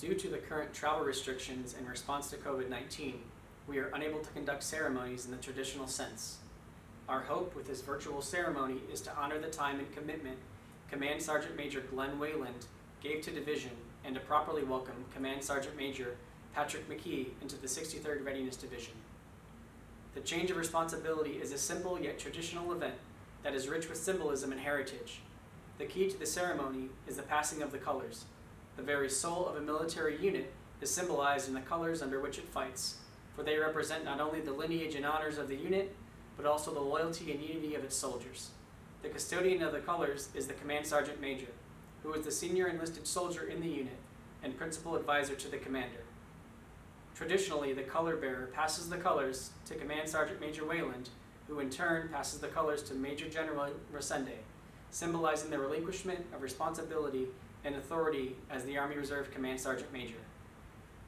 Due to the current travel restrictions in response to COVID-19, we are unable to conduct ceremonies in the traditional sense. Our hope with this virtual ceremony is to honor the time and commitment Command Sergeant Major Glenn Weiland gave to Division and to properly welcome Command Sergeant Major Patrick Mckie into the 63rd Readiness Division. The change of responsibility is a simple yet traditional event that is rich with symbolism and heritage. The key to the ceremony is the passing of the colors. The very soul of a military unit is symbolized in the colors under which it fights, for they represent not only the lineage and honors of the unit, but also the loyalty and unity of its soldiers. The custodian of the colors is the Command Sergeant Major, who is the senior enlisted soldier in the unit and principal advisor to the commander. Traditionally, the color bearer passes the colors to Command Sergeant Major Weiland, who in turn passes the colors to Major General Resende, symbolizing the relinquishment of responsibility and authority as the Army Reserve Command Sergeant Major.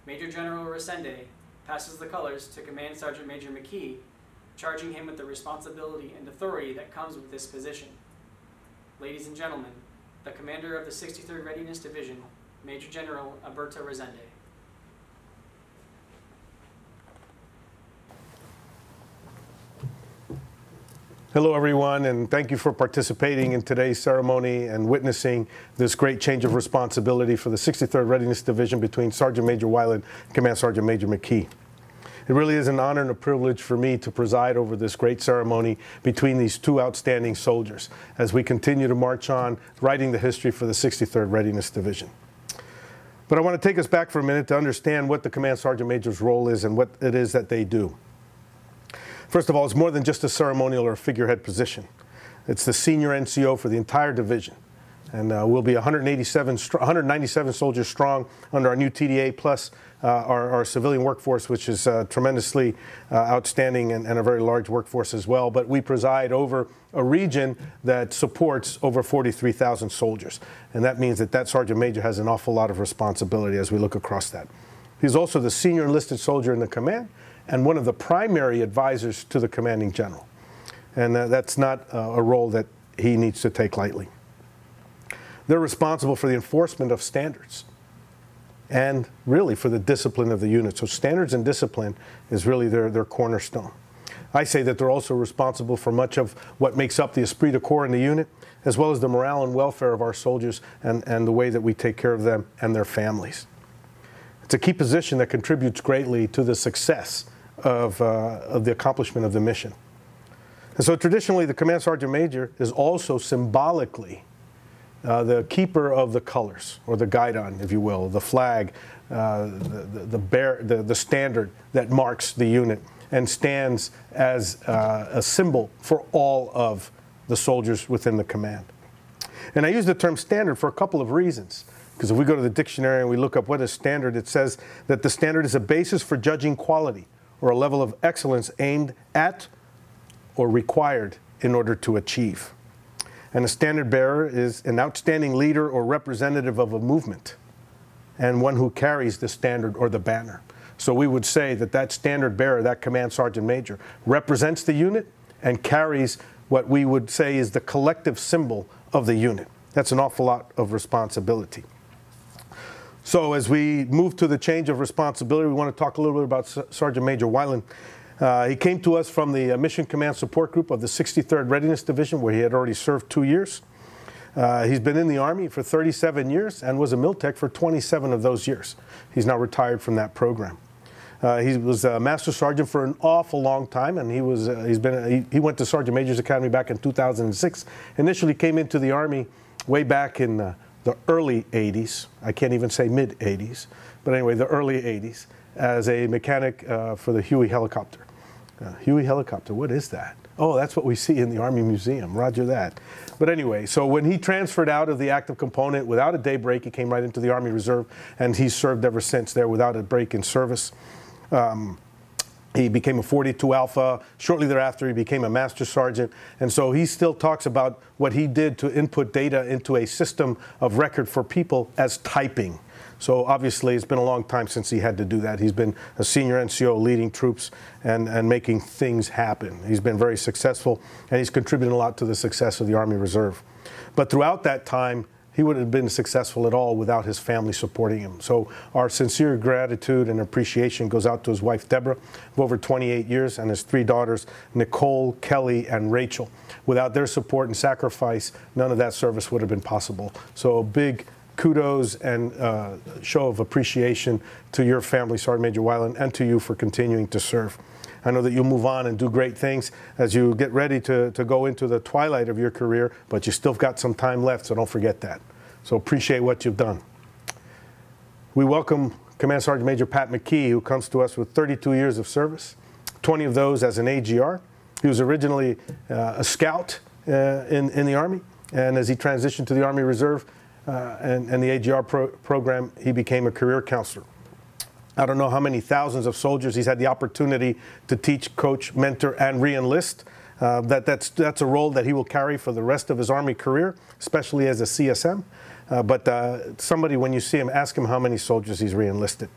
Major General Resende passes the colors to Command Sergeant Major Mckie, charging him with the responsibility and authority that comes with this position. Ladies and gentlemen, the commander of the 63rd Readiness Division, Major General Alberto Resende. Hello everyone, and thank you for participating in today's ceremony and witnessing this great change of responsibility for the 63rd Readiness Division between Sergeant Major Weiland and Command Sergeant Major Mckie. It really is an honor and a privilege for me to preside over this great ceremony between these two outstanding soldiers as we continue to march on writing the history for the 63rd Readiness Division. But I want to take us back for a minute to understand what the Command Sergeant Major's role is and what it is that they do. First of all, it's more than just a ceremonial or a figurehead position. It's the senior NCO for the entire division. And we'll be 197 soldiers strong under our new TDA, plus our civilian workforce, which is tremendously outstanding and a very large workforce as well. But we preside over a region that supports over 43,000 soldiers. And that means that that Sergeant Major has an awful lot of responsibility as we look across that. He's also the senior enlisted soldier in the command and one of the primary advisors to the commanding general. And that's not a role that he needs to take lightly. They're responsible for the enforcement of standards and really for the discipline of the unit. So standards and discipline is really their cornerstone. I say that they're also responsible for much of what makes up the esprit de corps in the unit, as well as the morale and welfare of our soldiers and the way that we take care of them and their families. It's a key position that contributes greatly to the success of the accomplishment of the mission. And so traditionally, the Command Sergeant Major is also symbolically the keeper of the colors, or the guidon, if you will, the flag, the standard that marks the unit and stands as a symbol for all of the soldiers within the command. And I use the term standard for a couple of reasons. Because if we go to the dictionary and we look up what is standard, it says that the standard is a basis for judging quality or a level of excellence aimed at or required in order to achieve. And a standard bearer is an outstanding leader or representative of a movement and one who carries the standard or the banner. So we would say that that standard bearer, that Command Sergeant Major, represents the unit and carries what we would say is the collective symbol of the unit. That's an awful lot of responsibility. So as we move to the change of responsibility, we want to talk a little bit about Sergeant Major Weiland. He came to us from the Mission Command Support Group of the 63rd Readiness Division, where he had already served 2 years. He's been in the Army for 37 years and was a MilTech for 27 of those years. He's now retired from that program. He was a Master Sergeant for an awful long time, and he went to Sergeant Major's Academy back in 2006. Initially came into the Army way back in the early 80s. I can't even say mid-80s, but anyway, the early 80s, as a mechanic for the Huey helicopter. Huey helicopter, what is that? Oh, that's what we see in the Army Museum, roger that. But anyway, so when he transferred out of the active component without a day break, he came right into the Army Reserve, and he's served ever since there without a break in service. He became a 42 Alpha. Shortly thereafter, he became a Master Sergeant. And so he still talks about what he did to input data into a system of record for people as typing. So obviously, it's been a long time since he had to do that. He's been a senior NCO leading troops and making things happen. He's been very successful, and he's contributed a lot to the success of the Army Reserve. But throughout that time, he wouldn't have been successful at all without his family supporting him. So our sincere gratitude and appreciation goes out to his wife, Deborah, of over 28 years, and his 3 daughters, Nicole, Kelly, and Rachel. Without their support and sacrifice, none of that service would have been possible. So a big kudos and show of appreciation to your family, Sergeant Major Weiland, and to you for continuing to serve. I know that you'll move on and do great things as you get ready to go into the twilight of your career, but you still got some time left, so don't forget that. So appreciate what you've done. We welcome Command Sergeant Major Pat Mckie, who comes to us with 32 years of service, 20 of those as an AGR. He was originally a scout in the Army, and as he transitioned to the Army Reserve and the AGR program, he became a career counselor. I don't know how many thousands of soldiers he's had the opportunity to teach, coach, mentor, and re-enlist. That's a role that he will carry for the rest of his Army career, especially as a CSM. But somebody, when you see him, ask him how many soldiers he's re-enlisted.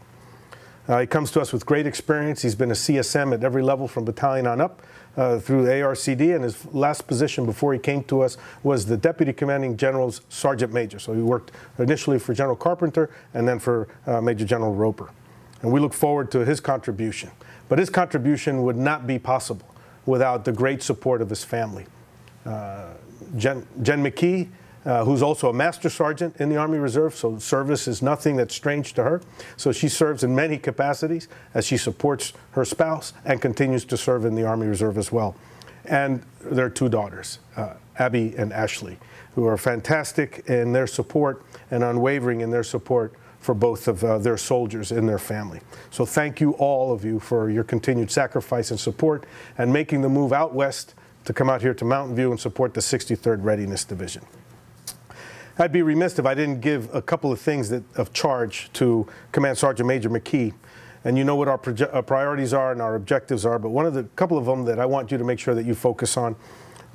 He comes to us with great experience. He's been a CSM at every level from battalion on up through ARCD, and his last position before he came to us was the Deputy Commanding General's Sergeant Major. So he worked initially for General Carpenter and then for Major General Roper. And we look forward to his contribution. But his contribution would not be possible without the great support of his family. Jen Mckie, who's also a Master Sergeant in the Army Reserve, so service is nothing that's strange to her. So she serves in many capacities as she supports her spouse and continues to serve in the Army Reserve as well. And their 2 daughters, Abby and Ashley, who are fantastic in their support and unwavering in their support for both of their soldiers in their family. So thank you, all of you, for your continued sacrifice and support and making the move out west to come out here to Mountain View and support the 63rd Readiness Division. I'd be remiss if I didn't give a couple of things of charge to Command Sergeant Major Mckie. And you know what our priorities are and our objectives are, but couple of them that I want you to make sure that you focus on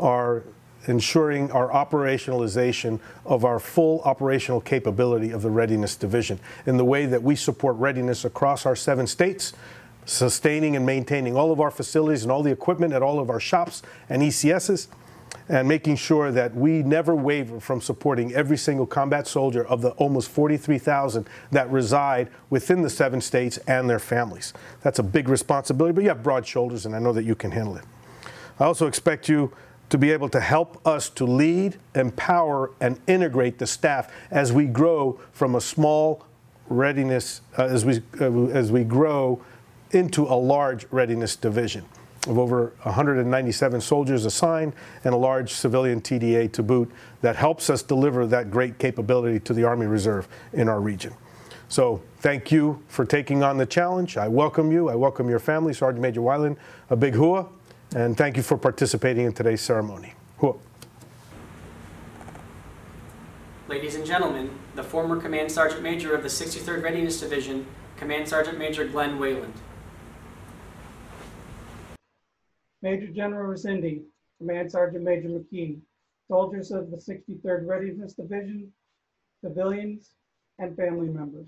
are ensuring our operationalization of our full operational capability of the Readiness Division in the way that we support readiness across our 7 states, sustaining and maintaining all of our facilities and all the equipment at all of our shops and ECSs, and making sure that we never waver from supporting every single combat soldier of the almost 43,000 that reside within the 7 states and their families. That's a big responsibility, but you have broad shoulders, and I know that you can handle it. I also expect you to be able to help us to lead, empower, and integrate the staff as we grow from a small readiness, as we grow into a large readiness division of over 197 soldiers assigned and a large civilian TDA to boot that helps us deliver that great capability to the Army Reserve in our region. So thank you for taking on the challenge. I welcome you. I welcome your family. Sergeant Major Weiland, a big hua. And thank you for participating in today's ceremony. Hua. Ladies and gentlemen, the former Command Sergeant Major of the 63rd Readiness Division, Command Sergeant Major Glenn Weiland. Major General Resindi, Command Sergeant Major Mckie, soldiers of the 63rd Readiness Division, civilians, and family members.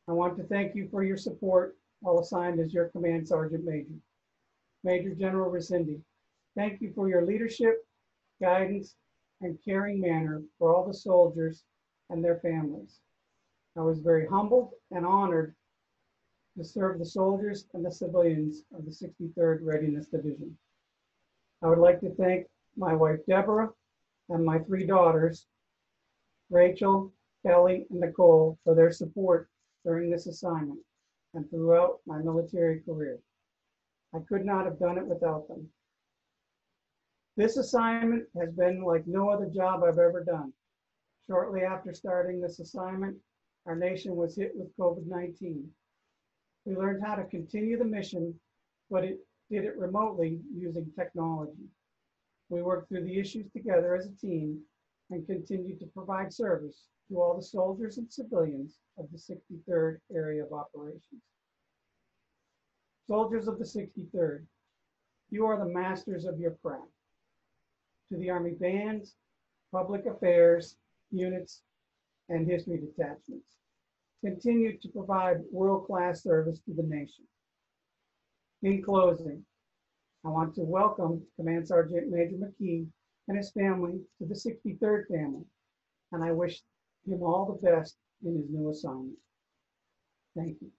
I want to thank you for your support while assigned as your Command Sergeant Major. Major General Resindi, thank you for your leadership, guidance, and caring manner for all the soldiers and their families. I was very humbled and honored to serve the soldiers and the civilians of the 63rd Readiness Division. I would like to thank my wife, Deborah, and my 3 daughters, Rachel, Kelly, and Nicole, for their support during this assignment and throughout my military career. I could not have done it without them. This assignment has been like no other job I've ever done. Shortly after starting this assignment, our nation was hit with COVID-19. We learned how to continue the mission, but did it remotely using technology. We worked through the issues together as a team and continued to provide service to all the soldiers and civilians of the 63rd Area of Operations. Soldiers of the 63rd, you are the masters of your craft. To the Army bands, public affairs, units, and history detachments, continue to provide world-class service to the nation. In closing, I want to welcome Command Sergeant Major Mckie and his family to the 63rd family. and I wish him all the best in his new assignment. Thank you.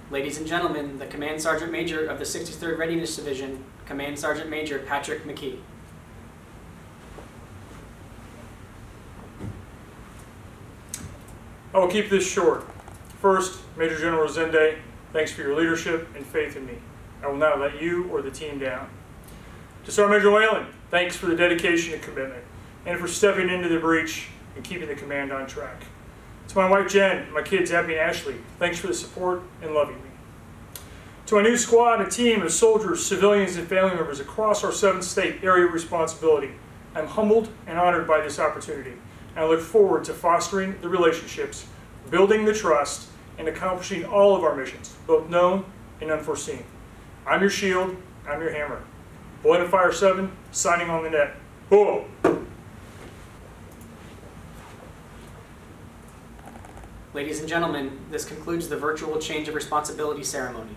Ladies and gentlemen, the Command Sergeant Major of the 63rd Readiness Division, Command Sergeant Major Patrick Mckie. I will keep this short. First, Major General Zende, thanks for your leadership and faith in me. I will not let you or the team down. To Sergeant Major Weiland, thanks for the dedication and commitment, and for stepping into the breach and keeping the command on track. To my wife Jen, and my kids Abby and Ashley, thanks for the support and loving me. To my new squad and team of soldiers, civilians, and family members across our 7-state area of responsibility, I'm humbled and honored by this opportunity, and I look forward to fostering the relationships, building the trust, and accomplishing all of our missions, both known and unforeseen. I'm your shield, I'm your hammer. Boyd and Fire 7, signing on the net. Whoa! Ladies and gentlemen, this concludes the virtual change of responsibility ceremony.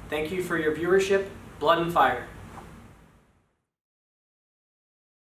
Thank you for your viewership. Blood and fire.